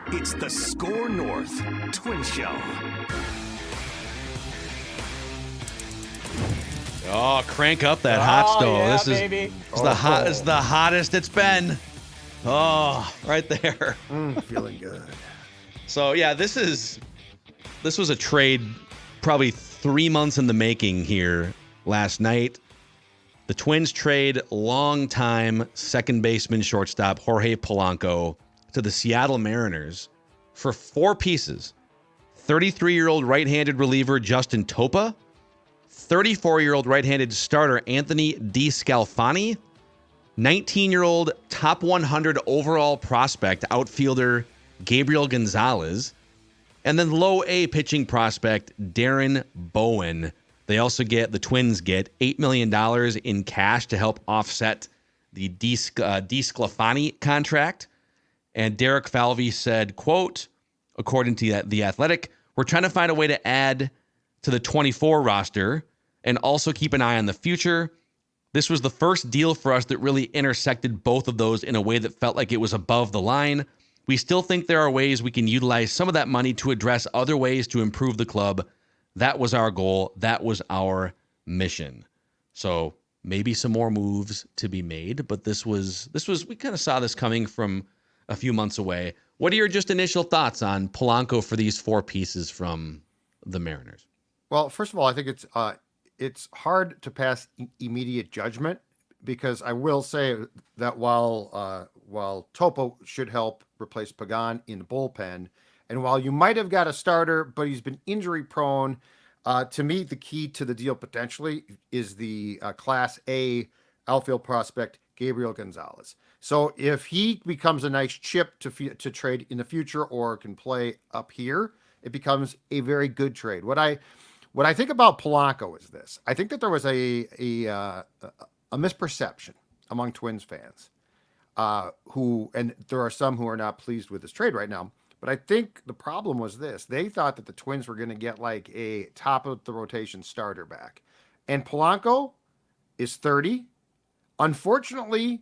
It's the Score North Twin Show. Oh, crank up that hot stove. Yeah, This is baby. it's the hottest it's been. Oh, right there. Feeling good. So yeah, this was a trade probably 3 months in the making here last night. The Twins trade longtime second baseman shortstop Jorge Polanco to the Seattle Mariners for 4 pieces. 33-year-old right-handed reliever Justin Topa, 34-year-old right-handed starter Anthony DeDclafani, 19-year-old top 100 overall prospect outfielder Gabriel Gonzalez, and then low A pitching prospect Darren Bowen. The Twins get $8 million in cash to help offset the DeDclafani contract. And Derek Falvey said, quote, according to The Athletic, we're trying to find a way to add to the 24 roster and also keep an eye on the future. This was the first deal for us that really intersected both of those in a way that felt like it was above the line. We still think there are ways we can utilize some of that money to address other ways to improve the club. That was our goal. That was our mission. So maybe some more moves to be made, but this was we kind of saw this coming from a few months away. What are your just initial thoughts on Polanco for these 4 pieces from the Mariners? Well, first of all, I think it's hard to pass immediate judgment, because I will say that while Topa should help replace Pagan in the bullpen, and while you might have got a starter, but he's been injury prone, to me, the key to the deal potentially is the Class A outfield prospect, Gabriel Gonzalez. So if he becomes a nice chip to trade in the future or can play up here, it becomes a very good trade. What I think about Polanco is this. I think that there was a misperception among Twins fans, and there are some who are not pleased with this trade right now. But I think the problem was this. They thought that the Twins were going to get like a top of the rotation starter back. And Polanco is 30. Unfortunately,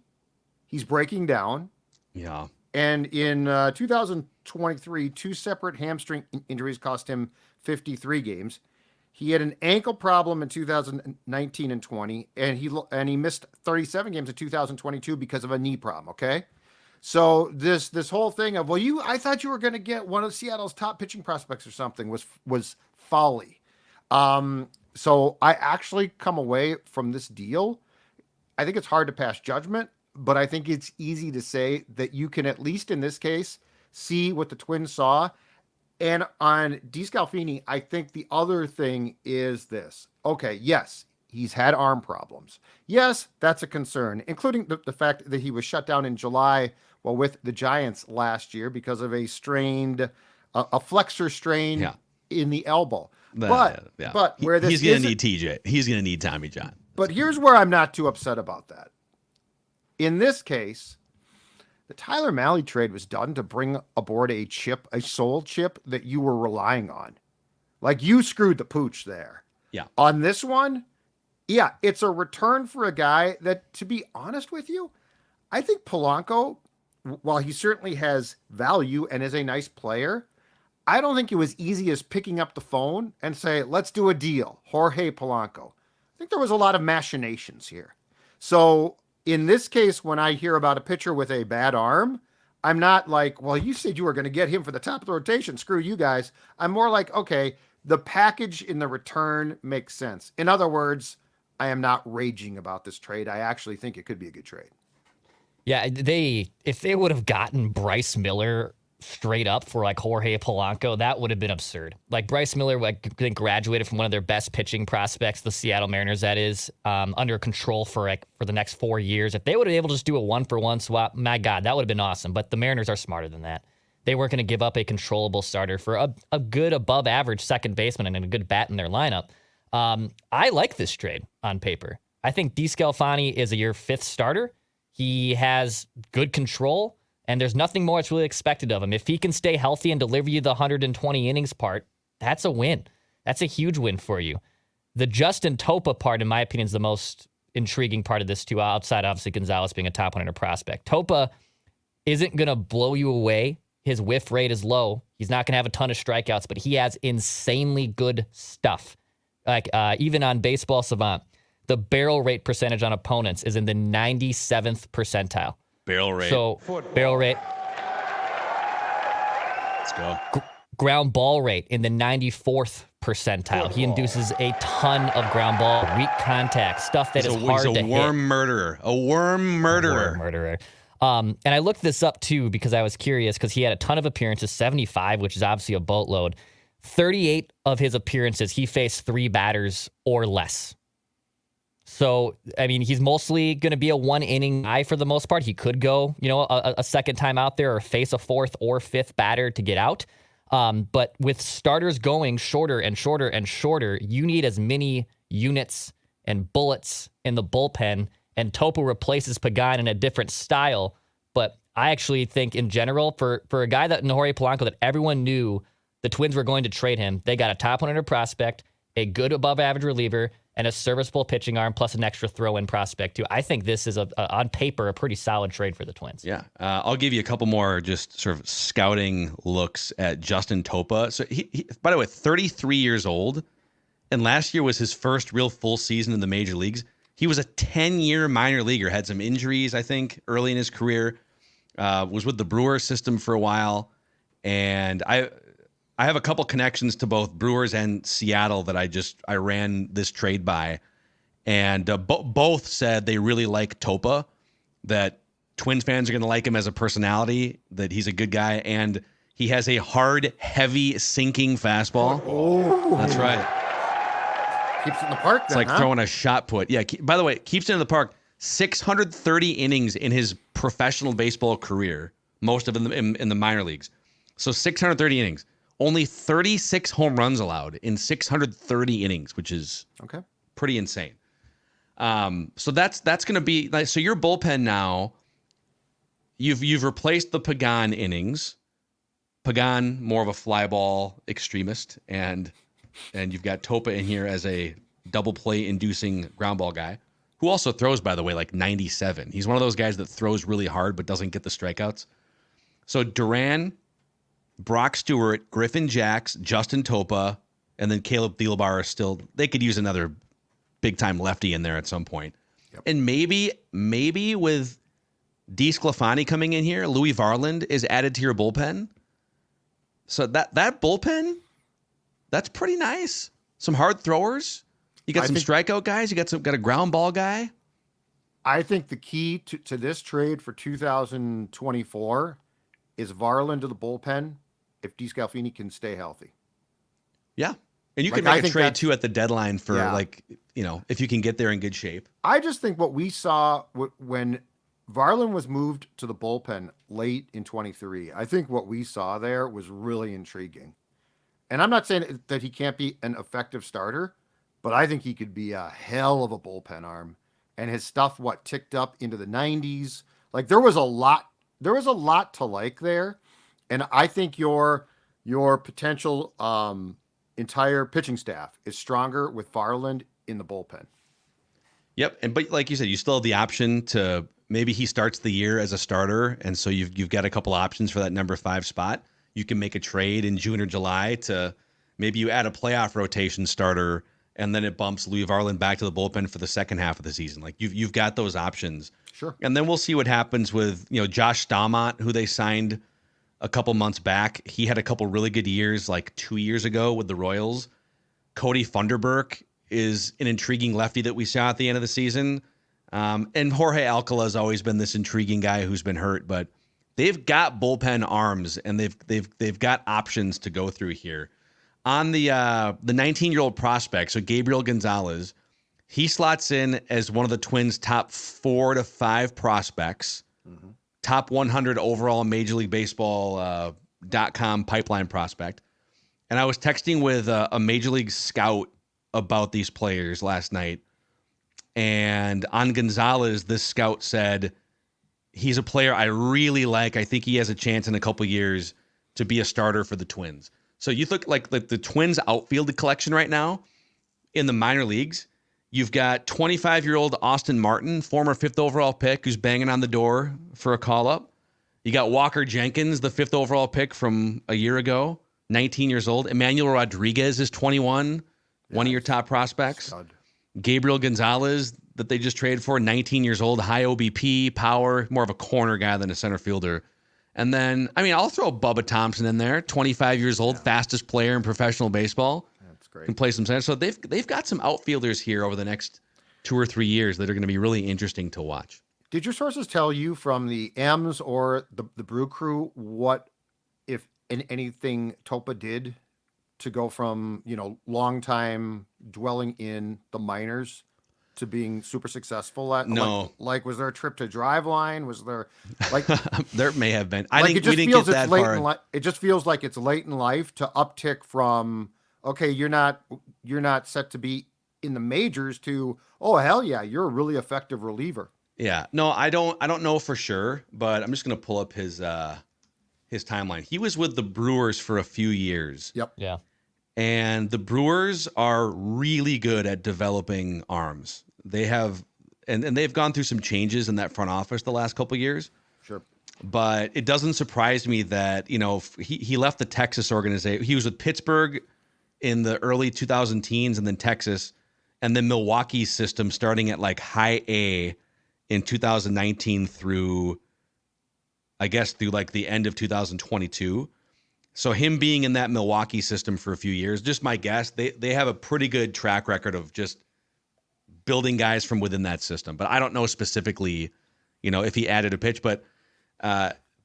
he's breaking down. Yeah. And in 2023, 2 separate hamstring injuries cost him 53 games. He had an ankle problem in 2019 and 20, and he missed 37 games in 2022 because of a knee problem, okay? So this whole thing of, I thought you were going to get one of Seattle's top pitching prospects or something was folly. So I actually come away from this deal. I think it's hard to pass judgment, but I think it's easy to say that you can, at least in this case, see what the Twins saw. And on DeDclafani, I think the other thing is this. Okay, yes, he's had arm problems. Yes, that's a concern, including the fact that he was shut down in July while with the Giants last year because of a flexor strain in the elbow. But where this he's going to need TJ. He's going to need Tommy John. But here's where I'm not too upset about that. In this case, the Tyler Mahle trade was done to bring aboard a soul chip that you were relying on. Like, you screwed the pooch there. Yeah. On this one, yeah, it's a return for a guy that, to be honest with you, I think Polanco, while he certainly has value and is a nice player, I don't think it was easy as picking up the phone and say, let's do a deal, Jorge Polanco. I think there was a lot of machinations here. So in this case, when I hear about a pitcher with a bad arm, I'm not like, well, you said you were going to get him for the top of the rotation. Screw you guys. I'm more like, okay, the package in the return makes sense. In other words, I am not raging about this trade. I actually think it could be a good trade. Yeah, if they would have gotten Bryce Miller straight up for like Jorge Polanco, that would have been absurd. Like, Bryce Miller, I think, graduated from one of their best pitching prospects, the Seattle Mariners, that is, under control for the next 4 years. If they would have been able to just do a 1-for-1 swap, my God, that would have been awesome. But the Mariners are smarter than that. They weren't going to give up a controllable starter for a good above average second baseman and a good bat in their lineup. I like this trade on paper. I think DeDclafani is your 5th starter. He has good control, and there's nothing more that's really expected of him. If he can stay healthy and deliver you the 120 innings part, that's a win. That's a huge win for you. The Justin Topa part, in my opinion, is the most intriguing part of this too, outside obviously Gonzalez being a top 100 prospect. Topa isn't going to blow you away. His whiff rate is low. He's not going to have a ton of strikeouts, but he has insanely good stuff. Like even on Baseball Savant, the barrel rate percentage on opponents is in the 97th percentile. Barrel rate. So barrel rate. Let's go. Ground ball rate in the 94th percentile. He induces a ton of ground ball, weak contact, stuff that is hard to hit. He's a worm murderer. A worm murderer. And I looked this up too because I was curious because he had a ton of appearances, 75, which is obviously a boatload. 38 of his appearances, he faced 3 batters or less. So, I mean, he's mostly going to be a 1-inning guy for the most part. He could go, a second time out there or face a 4th or 5th batter to get out. But with starters going shorter and shorter and shorter, you need as many units and bullets in the bullpen. And Topa replaces Pagan in a different style. But I actually think in general, for a guy that Jorge Polanco, that everyone knew the Twins were going to trade him, they got a top 100 prospect, a good above average reliever, and a serviceable pitching arm plus an extra throw-in prospect too. I think this is on paper a pretty solid trade for the Twins. Yeah, I'll give you a couple more just sort of scouting looks at Justin Topa. So he by the way, 33 years old, and last year was his first real full season in the major leagues. He was a 10-year minor leaguer, had some injuries, I think, early in his career, was with the Brewers system for a while, and I have a couple connections to both Brewers and Seattle that I ran this trade by, and both said they really like Topa, that Twins fans are going to like him as a personality, that he's a good guy, and he has a hard, heavy, sinking fastball. Oh, that's right. Keeps it in the park. It's like throwing a shot put. Yeah. By the way, keeps it in the park. 630 innings in his professional baseball career, most of them in the minor leagues. So 630 innings. Only 36 home runs allowed in 630 innings, which is pretty insane. So that's going to be like, so your bullpen now. You've replaced the Pagan innings. Pagan, more of a fly ball extremist, and you've got Topa in here as a double play inducing ground ball guy, who also throws, by the way, like 97. He's one of those guys that throws really hard but doesn't get the strikeouts. So Darren, Brock Stewart, Griffin Jacks, Justin Topa, and then Caleb Thielbar are still, they could use another big time lefty in there at some point. Yep. And maybe with DeDclafani coming in here, Louis Varland is added to your bullpen. So that bullpen, that's pretty nice. Some hard throwers. You got some strikeout guys. You got a ground ball guy. I think the key to this trade for 2024 is Varland to the bullpen if DeDclafani can stay healthy. Yeah. And you can make a trade too at the deadline for if you can get there in good shape. I just think what we saw when Varland was moved to the bullpen late in 23, I think what we saw there was really intriguing. And I'm not saying that he can't be an effective starter, but I think he could be a hell of a bullpen arm. And his stuff, ticked up into the 90s. Like there was a lot to like there. And I think your potential entire pitching staff is stronger with Varland in the bullpen. Yep. But like you said, you still have the option to maybe he starts the year as a starter. And so you've got a couple options for that number 5 spot. You can make a trade in June or July to maybe you add a playoff rotation starter, and then it bumps Louis Varland back to the bullpen for the second half of the season. Like you've got those options. Sure. And then we'll see what happens with Josh Staumont, who they signed a couple months back. He had a couple really good years, like 2 years ago with the Royals. Cody Funderburk is an intriguing lefty that we saw at the end of the season. And Jorge Alcala has always been this intriguing guy who's been hurt, but they've got bullpen arms and they've got options to go through here. On the 19-year-old prospect, so Gabriel Gonzalez, he slots in as one of the Twins' top 4 to 5 prospects, top 100 overall Major League Baseball.com pipeline prospect. And I was texting with a Major League scout about these players last night. And on Gonzalez, this scout said, he's a player I really like. I think he has a chance in a couple years to be a starter for the Twins. So you look like the Twins outfield collection right now in the minor leagues You've got 25-year-old Austin Martin, former 5th overall pick, who's banging on the door for a call-up. You got Walker Jenkins, the 5th overall pick from a year ago, 19 years old. Emmanuel Rodriguez is 21, one of your top prospects. Stud. Gabriel Gonzalez, that they just traded for, 19 years old, high OBP, power, more of a corner guy than a center fielder. And then, I'll throw Bubba Thompson in there, 25 years old, fastest player in professional baseball. That's great. Can play some center. So they've got some outfielders here over the next 2 or 3 years that are going to be really interesting to watch. Did your sources tell you from the M's or the Brew Crew what, if anything, Topa did to go from, long time dwelling in the minors to being super successful at? No. Like was there a trip to Driveline? Was there like there may have been. we didn't get that far. It just feels like it's late in life to uptick from, okay, you're not set to be in the majors to, oh hell yeah, you're a really effective reliever. Yeah. No, I don't know for sure, but I'm just gonna pull up his timeline. He was with the Brewers for a few years. Yep. Yeah. And the Brewers are really good at developing arms. They have, and they've gone through some changes in that front office the last couple of years. Sure. But it doesn't surprise me that, he left the Texas organization. He was with Pittsburgh in the early 2000 teens and then Texas and then Milwaukee's system starting at like high A in 2019 through like the end of 2022. So him being in that Milwaukee system for a few years, just my guess, they have a pretty good track record of just building guys from within that system. But I don't know specifically, if he added a pitch, but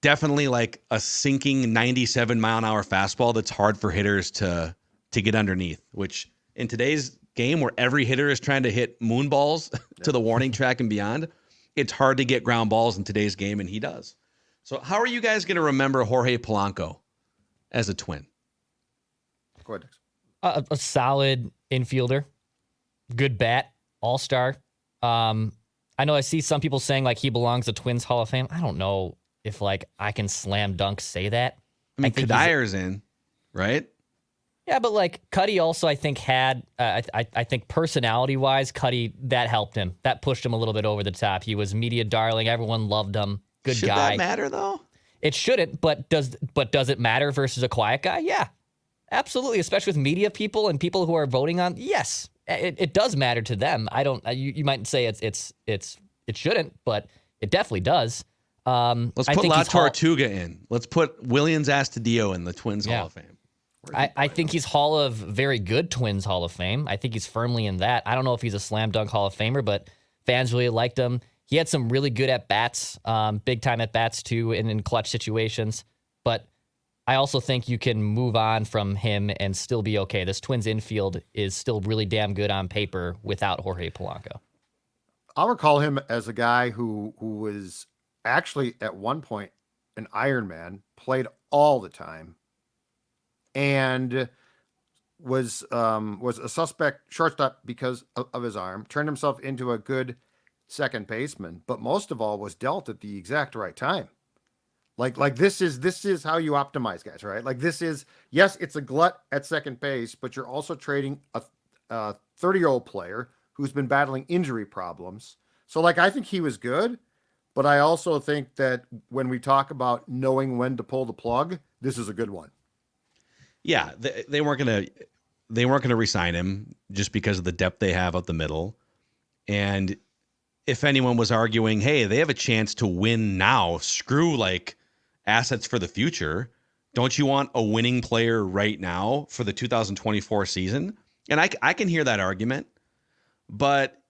definitely like a sinking 97-mile-an-hour fastball that's hard for hitters to get underneath, which in today's game where every hitter is trying to hit moon balls to the warning track and beyond, it's hard to get ground balls in today's game, and he does. So how are you guys going to remember Jorge Polanco as a Twin? Go ahead. A solid infielder, good bat, all-star. I know I see some people saying like he belongs to Twins Hall of Fame. I don't know if like I can slam dunk say that. I mean, Kadyr's in, right? Yeah, but like Cuddy also I think had I think personality-wise, Cuddy, that helped him. That pushed him a little bit over the top. He was media darling. Everyone loved him. Good Should guy. Should that matter though? It shouldn't, but does it matter versus a quiet guy? Yeah, absolutely. Especially with media people and people who are voting on. Yes, it does matter to them. I don't. You might say it shouldn't, but it definitely does. Let's put La Tortuga in. Let's put Williams Astudillo in the Twins Hall of Fame. I think he's Hall of Very Good Twins Hall of Fame. I think he's firmly in that. I don't know if he's a slam dunk Hall of Famer, but fans really liked him. He had some really good at-bats, big-time at-bats, too, in clutch situations. But I also think you can move on from him and still be okay. This Twins infield is still really damn good on paper without Jorge Polanco. I'll recall him as a guy who was actually at one point an Iron Man, played all the time, and was a suspect shortstop because of his arm, turned himself into a good second baseman, but most of all was dealt at the exact right time. Like this is how you optimize guys, right? Like this is, yes, it's a glut at second base, but you're also trading a 30-year-old player who's been battling injury problems. So like, I think he was good, but I also think that when we talk about knowing when to pull the plug, this is a good one. Yeah, they weren't gonna re-sign him just because of the depth they have up the middle. And if anyone was arguing, hey, they have a chance to win now, screw like assets for the future. Don't you want a winning player right now for the 2024 season? And I can hear that argument, but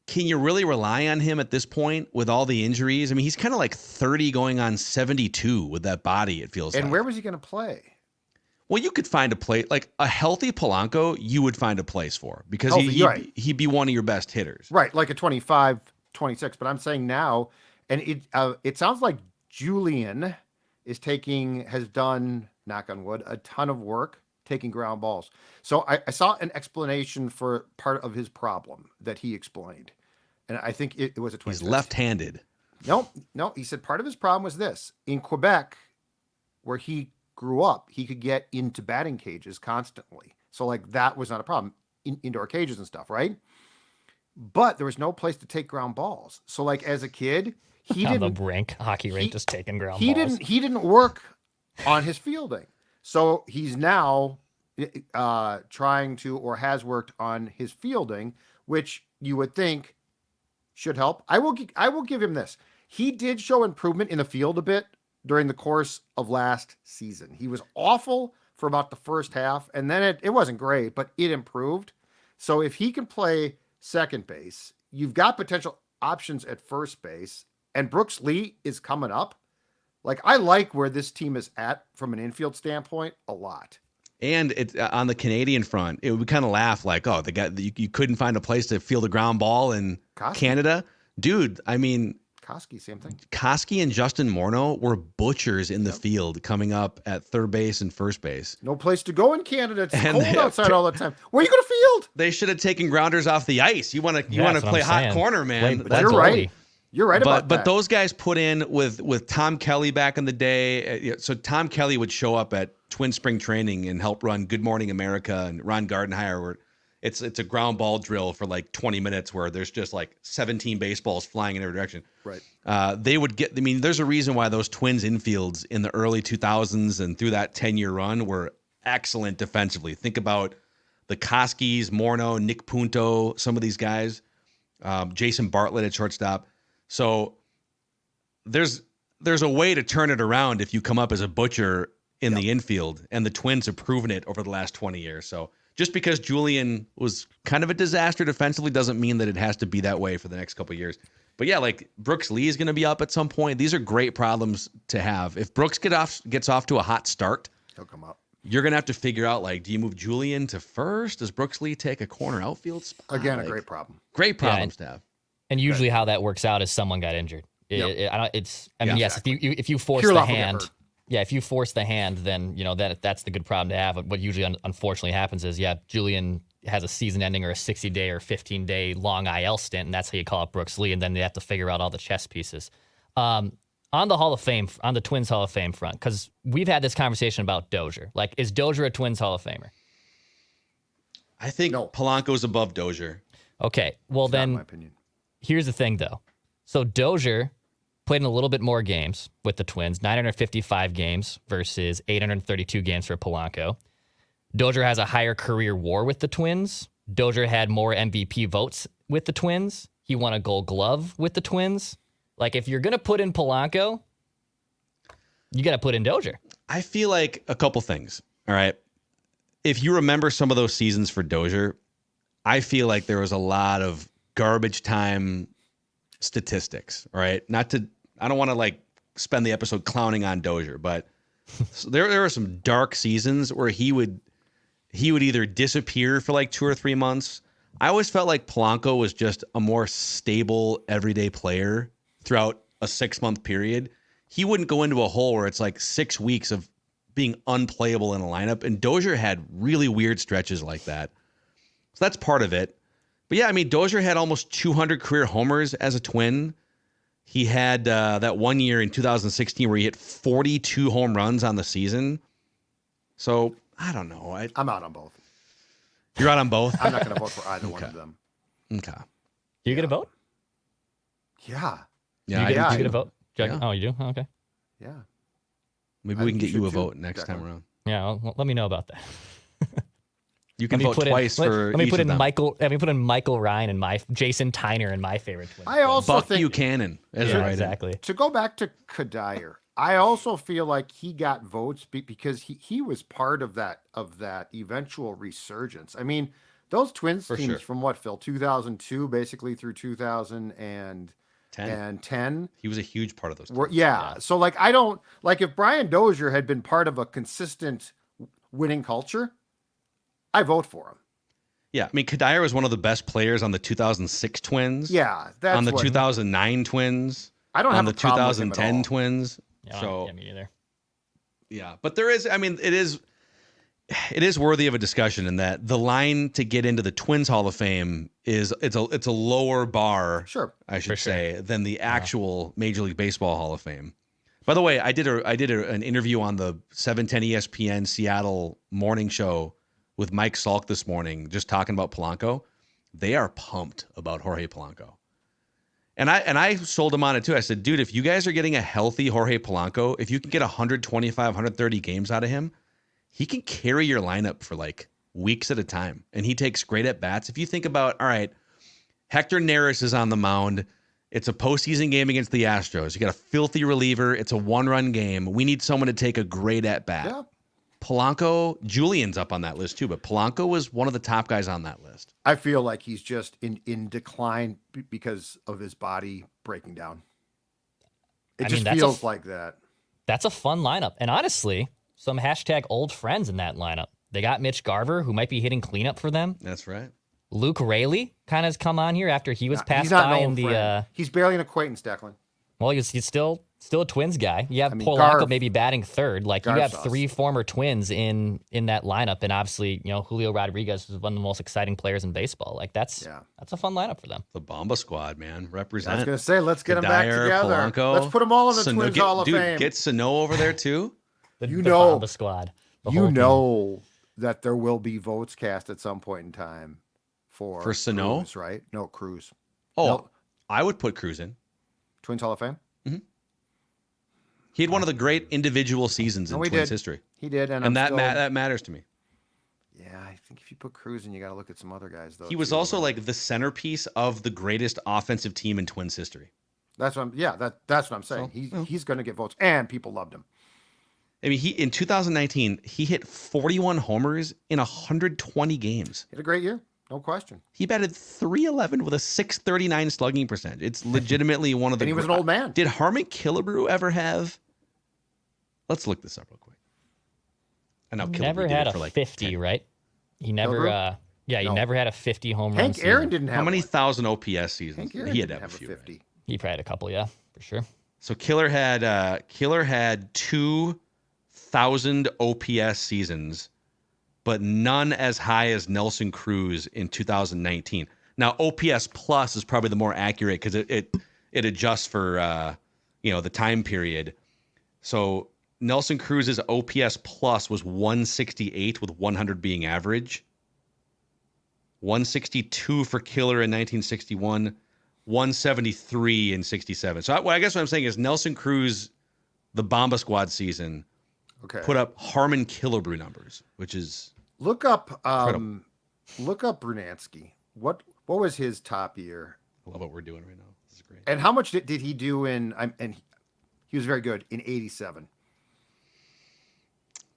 can you really rely on him at this point with all the injuries? I mean, he's kind of like 30 going on 72 with that body, it feels like. And where was he going to play? Well, you could find a place, like a healthy Polanco, you would find a place for because he'd be one of your best hitters. Right, like a 25, 26. But I'm saying now, and it sounds like Julian has done, knock on wood, a ton of work taking ground balls. So I saw an explanation for part of his problem that he explained. And I think it was a twin. He's left-handed. No. He said part of his problem was this. In Quebec, where he grew up, he could get into batting cages constantly. So like that was not a problem. Indoor cages and stuff, right? but there was no place to take ground balls. So like as a kid, he On didn't the rink, hockey rink, just taking ground balls. He didn't work on his fielding. So he's now trying to, or has worked on his fielding, which you would think should help. I will give him this. He did show improvement in the field a bit during the course of last season. He was awful for about the first half, and then it wasn't great, but it improved. So if he can play second base, you've got potential options at first base, and Brooks Lee is coming up. Like, I like where this team is at from an infield standpoint a lot. And it on the Canadian front, it would kind of laugh like, oh, the guy you couldn't find a place to field a ground ball in Canada, dude. I mean, Koski, same thing. Koski and Justin Morneau were butchers in the field coming up at third base and first base. No place to go in Canada. It's cold outside all the time. Where are you going to field? They should have taken grounders off the ice. You want to play hot corner, man. But you're right. You're right about that. But those guys put in with Tom Kelly back in the day. So Tom Kelly would show up at Twin Spring Training and help run Good Morning America and Ron Gardenhire, where it's a ground ball drill for like 20 minutes where there's just like 17 baseballs flying in every direction. Right. They would get. I mean, there's a reason why those Twins infields in the early 2000s and through that 10-year run were excellent defensively. Think about the Koskis, Morneau, Nick Punto, some of these guys, Jason Bartlett at shortstop. So there's a way to turn it around if you come up as a butcher in the infield, and the Twins have proven it over the last 20 years. So just because Julian was kind of a disaster defensively doesn't mean that it has to be that way for the next couple of years. But yeah, like Brooks Lee is going to be up at some point. These are great problems to have. If Brooks gets off to a hot start, he'll come up. You're going to have to figure out, like, do you move Julian to first? Does Brooks Lee take a corner outfield spot? Again, like, a great problem. Great problems to have. And usually how that works out is someone got injured. Yes, exactly. if you force the hand, if you force the hand, then that's the good problem to have. What usually unfortunately happens is Julian has a season-ending or a 60-day or 15-day long IL stint, and that's how you call up Brooks Lee, and then they have to figure out all the chess pieces. On the Hall of Fame, on the Twins Hall of Fame front, because we've had this conversation about Dozier. Like, is Dozier a Twins Hall of Famer? I think Polanco's above Dozier. Okay, well That's then, not my opinion. Here's the thing, though. So Dozier played in a little bit more games with the Twins, 955 games versus 832 games for Polanco. Dozier has a higher career WAR with the Twins. Dozier had more MVP votes with the Twins. He won a Gold Glove with the Twins. Like, if you're going to put in Polanco, you got to put in Dozier. I feel like a couple things, all right? If you remember some of those seasons for Dozier, I feel like there was a lot of garbage time statistics, all right? I don't want to like spend the episode clowning on Dozier, but there were some dark seasons where he would either disappear for like 2 or 3 months. I always felt like Polanco was just a more stable everyday player throughout a 6-month period. He wouldn't go into a hole where it's like 6 weeks of being unplayable in a lineup, and Dozier had really weird stretches like that. So that's part of it. But yeah, I mean, Dozier had almost 200 career homers as a Twin. He had that one year in 2016 where he hit 42 home runs on the season. So I don't know. I'm out on both. You're out on both? I'm not going to vote for either one of them. Okay. You get a vote? Yeah. Yeah, you I get a vote? Yeah. Oh, you do? Oh, okay. Yeah. Maybe we can get you a vote next time around. Yeah, well, let me know about that. You can vote twice for let me each put of in them. Michael Ryan and Jason Tyner and my favorite Twins. I also Buck think Buchanan as a writer. Exactly. to go back to Kadire, I also feel like he got votes because he was part of that eventual resurgence. I mean, those Twins teams from what, Phil, 2002 basically through 2010. He was a huge part of those. Yeah. So like, I don't like if Brian Dozier had been part of a consistent winning culture, I vote for him. Yeah, I mean, Kadire was one of the best players on the 2006 Twins. Yeah, that's on the 2009 Twins. I don't on have the a problem with him at 2010 all. Twins. Yeah, so me neither. Yeah, but there is. I mean, it is worthy of a discussion in that the line to get into the Twins Hall of Fame is it's a lower bar. Sure, I should say than the actual Major League Baseball Hall of Fame. By the way, I did an interview on the 710 ESPN Seattle morning show with Mike Salk this morning, just talking about Polanco. they are pumped about Jorge Polanco. And I sold him on it too. I said, dude, if you guys are getting a healthy Jorge Polanco, if you can get 125, 130 games out of him, he can carry your lineup for like weeks at a time. And he takes great at bats. If you think about, all right, Hector Neris is on the mound. It's a postseason game against the Astros. You got a filthy reliever. It's a one-run game. We need someone to take a great at bat. Yeah. Polanco, Julian's up on that list too, but Polanco was one of the top guys on that list. I feel like he's just in decline because of his body breaking down. It just feels like that. That's a fun lineup. And honestly, some hashtag old friends in that lineup. They got Mitch Garver, who might be hitting cleanup for them. That's right. Luke Raley kind of has come on here after he was passed by in the. He's barely an acquaintance, Declan. Well, he's still a Twins guy. You have Polanco Garv, maybe batting third. Like you have three former Twins in that lineup, and obviously, Julio Rodriguez is one of the most exciting players in baseball. Like that's a fun lineup for them. The Bomba squad, man, represent. I was gonna say, let's get them back together. Polanco, let's put them all in the Twins Hall of Fame. Get Sano over there too. The Bomba squad. That there will be votes cast at some point in time for Sano, Cruz, right? No, Cruz. Oh, no. I would put Cruz in Twins Hall of Fame. Mm-hmm. He had one of the great individual seasons in Twins history. He did, and that matters to me. Yeah, I think if you put Cruz in, you got to look at some other guys though. He was also like the centerpiece of the greatest offensive team in Twins history. That's what I'm saying. So, he's going to get votes, and people loved him. I mean, in 2019, he hit 41 homers in 120 games. He had a great year, no question. He batted .311 with a .639 slugging percentage. It's legitimately one of the. And he was an old man. Did Harmon Killebrew ever have? Let's look this up real quick. I know Killebrew never had a like 50, 10. Right? He never. He never had a 50 home run. Hank Aaron didn't have. How many one? thousand OPS seasons? Hank Aaron He had to have a few, 50. Right? He probably had a couple, yeah, for sure. So Killer had 2,000 OPS seasons, but none as high as Nelson Cruz in 2019. Now OPS plus is probably the more accurate because it adjusts for the time period. So Nelson Cruz's OPS plus was 168 with 100 being average. 162 for Killer in 1961. 173 in 67. So I guess what I'm saying is Nelson Cruz, the Bomba Squad season, put up Harmon Killebrew numbers, which is look up Brunansky. What was his top year? I love what we're doing right now. This is great. And how much did he do in? And he was very good in '87.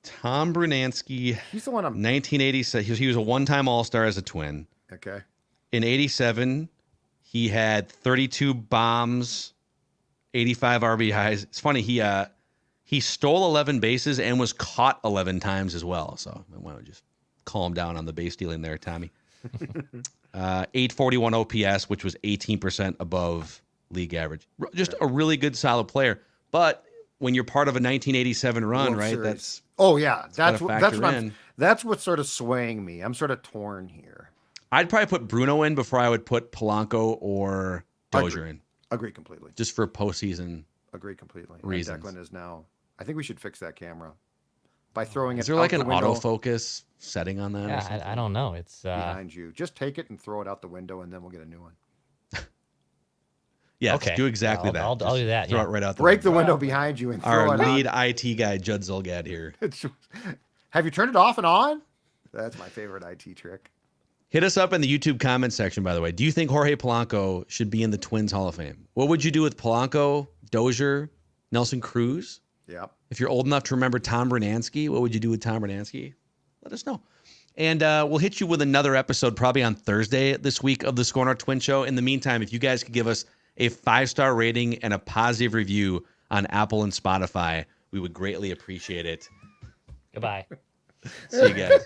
Tom Brunansky. He's the one. 1987. He was a one-time All-Star as a Twin. Okay. In '87. He had 32 bombs, 85 RBIs. It's funny, he stole 11 bases and was caught 11 times as well. So I want to just calm down on the base stealing there, Tommy. 841 OPS, which was 18% above league average. Just a really good, solid player. But when you're part of a 1987 run, World right? Series. That's what's sort of swaying me. I'm sort of torn here. I'd probably put Bruno in before I would put Polanco or Dozier in. Agree completely. Just for postseason. Agree completely. Reasons. Declan is now. I think we should fix that camera by throwing it. Is there like an window. autofocus setting on that? Yeah, I don't know. It's behind you. Just take it and throw it out the window, and then we'll get a new one. Yeah, okay. Do exactly that. I'll do that. Throw it right out the Break window. the window behind you and throw Our it out. lead IT guy, Judd Zulgad here. Have you turned it off and on? That's my favorite IT trick. Hit us up in the YouTube comment section, by the way. Do you think Jorge Polanco should be in the Twins Hall of Fame? What would you do with Polanco, Dozier, Nelson Cruz? Yep. If you're old enough to remember Tom Brunansky, what would you do with Tom Brunansky? Let us know. And we'll hit you with another episode probably on Thursday this week of the Score North Twin Show. In the meantime, if you guys could give us a 5-star rating and a positive review on Apple and Spotify, we would greatly appreciate it. Goodbye. See you guys.